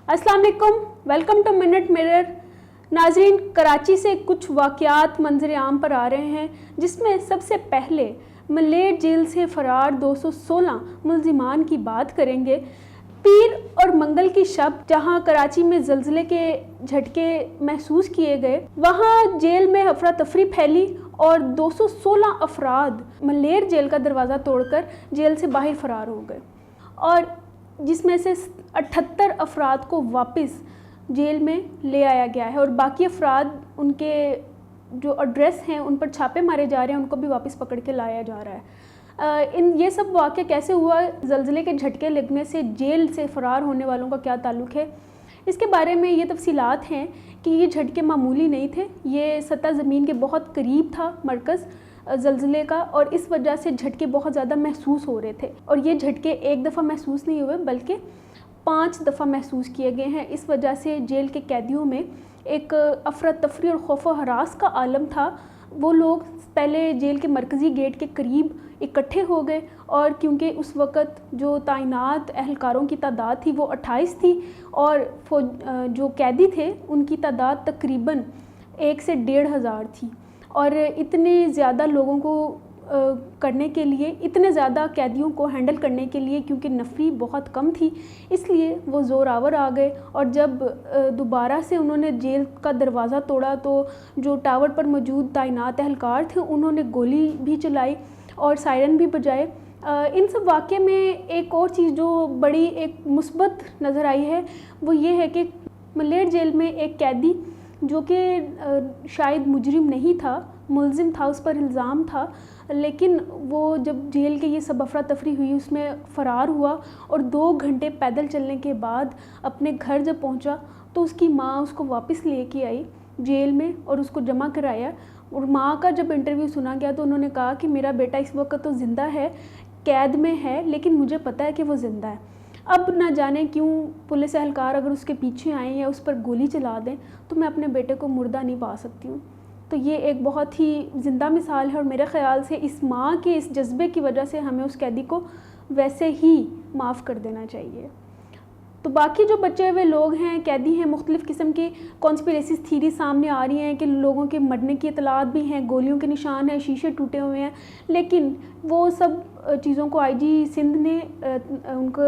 अस्सलाम वालेकुम, welcome to minute mirror. नाजरीन, कराची से कुछ वाक़यात मंजर आम पर आ रहे हैं, जिसमें सबसे पहले मलेर जेल से फ़रार 216 मुल्ज़िमान की बात करेंगे। पीर और मंगल की शब जहां कराची में ज़लज़ले के झटके महसूस किए गए, वहां जेल में अफरा तफरी फैली और 216 अफराद मलेर जेल का दरवाज़ा तोड़कर जेल से बाहर फ़रार हो गए, और जिसमें से 78 अफराद को वापस जेल में ले आया गया है, और बाकी अफराद उनके जो एड्रेस हैं उन पर छापे मारे जा रहे हैं, उनको भी वापस पकड़ के लाया जा रहा है। ये सब वाक़या कैसे हुआ, ज़लज़ले के झटके लगने से जेल से फ़रार होने वालों का क्या ताल्लुक़ है, इसके बारे में ये तफसीलात हैं कि ये झटके मामूली नहीं थे। ये सतह ज़मीन के बहुत करीब था मरकज़ ज़लज़ले का, और इस वजह से झटके बहुत ज़्यादा महसूस हो रहे थे। और ये झटके एक दफ़ा महसूस नहीं हुए बल्कि 5 दफ़ा महसूस किए गए हैं। इस वजह से जेल के कैदियों में एक अफरा तफरी और खौफ व हरास का आलम था। वो लोग पहले जेल के मरकज़ी गेट के करीब इकट्ठे हो गए, और क्योंकि उस वक़्त जो तैनात एहलकारों की तादाद थी वो 28 थी, और जो कैदी थे उनकी तादाद तकरीबन 1 से 1,500 थी। और इतने ज़्यादा लोगों को करने के लिए, इतने ज़्यादा कैदियों को हैंडल करने के लिए, क्योंकि नफरी बहुत कम थी, इसलिए वो ज़ोरावर आ गए। और जब दोबारा से उन्होंने जेल का दरवाज़ा तोड़ा तो जो टावर पर मौजूद तैनात एहलकार थे उन्होंने गोली भी चलाई और सायरन भी बजाए। इन सब वाक़े में एक और चीज़ जो बड़ी एक मुस्बत नज़र आई है वो ये है कि मलेर जेल में एक कैदी जो कि शायद मुजरिम नहीं था, मुल्ज़िम था, उस पर इल्ज़ाम था, लेकिन वो जब जेल के ये सब अफरा तफरी हुई उसमें फ़रार हुआ, और 2 घंटे पैदल चलने के बाद अपने घर जब पहुंचा तो उसकी माँ उसको वापस लेके आई जेल में और उसको जमा कराया। और माँ का जब इंटरव्यू सुना गया तो उन्होंने कहा कि मेरा बेटा इस वक्त तो ज़िंदा है, कैद में है, लेकिन मुझे पता है कि वो ज़िंदा है। अब ना जाने क्यों पुलिस एहलकार अगर उसके पीछे आएँ या उस पर गोली चला दें तो मैं अपने बेटे को मुर्दा नहीं पा सकती हूँ। तो ये एक बहुत ही ज़िंदा मिसाल है, और मेरे ख़्याल से इस माँ के इस जज्बे की वजह से हमें उस कैदी को वैसे ही माफ़ कर देना चाहिए। तो बाकी जो बचे हुए लोग हैं, कैदी हैं, मुख्तलिफ़ किस्म की कॉन्स्पिरेसी थीरी सामने आ रही हैं कि लोगों के मरने की इतलात भी हैं, गोलियों के निशान हैं, शीशे टूटे हुए हैं, लेकिन वो सब चीज़ों को आईजी सिंध ने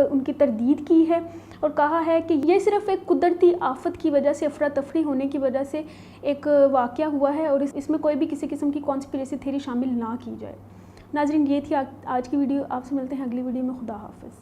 उनकी तरदीद की है और कहा है कि ये सिर्फ़ एक कुदरती आफत की वजह से, अफरा तफरी होने की वजह से एक वाक़या हुआ है, और इसमें कोई भी किसी किस्म की कॉन्स्पिरेसी थीरी शामिल ना की जाए। नाज़रीन, ये थी आज की वीडियो। आपसे मिलते हैं अगली वीडियो में। खुदा हाफ़िज़।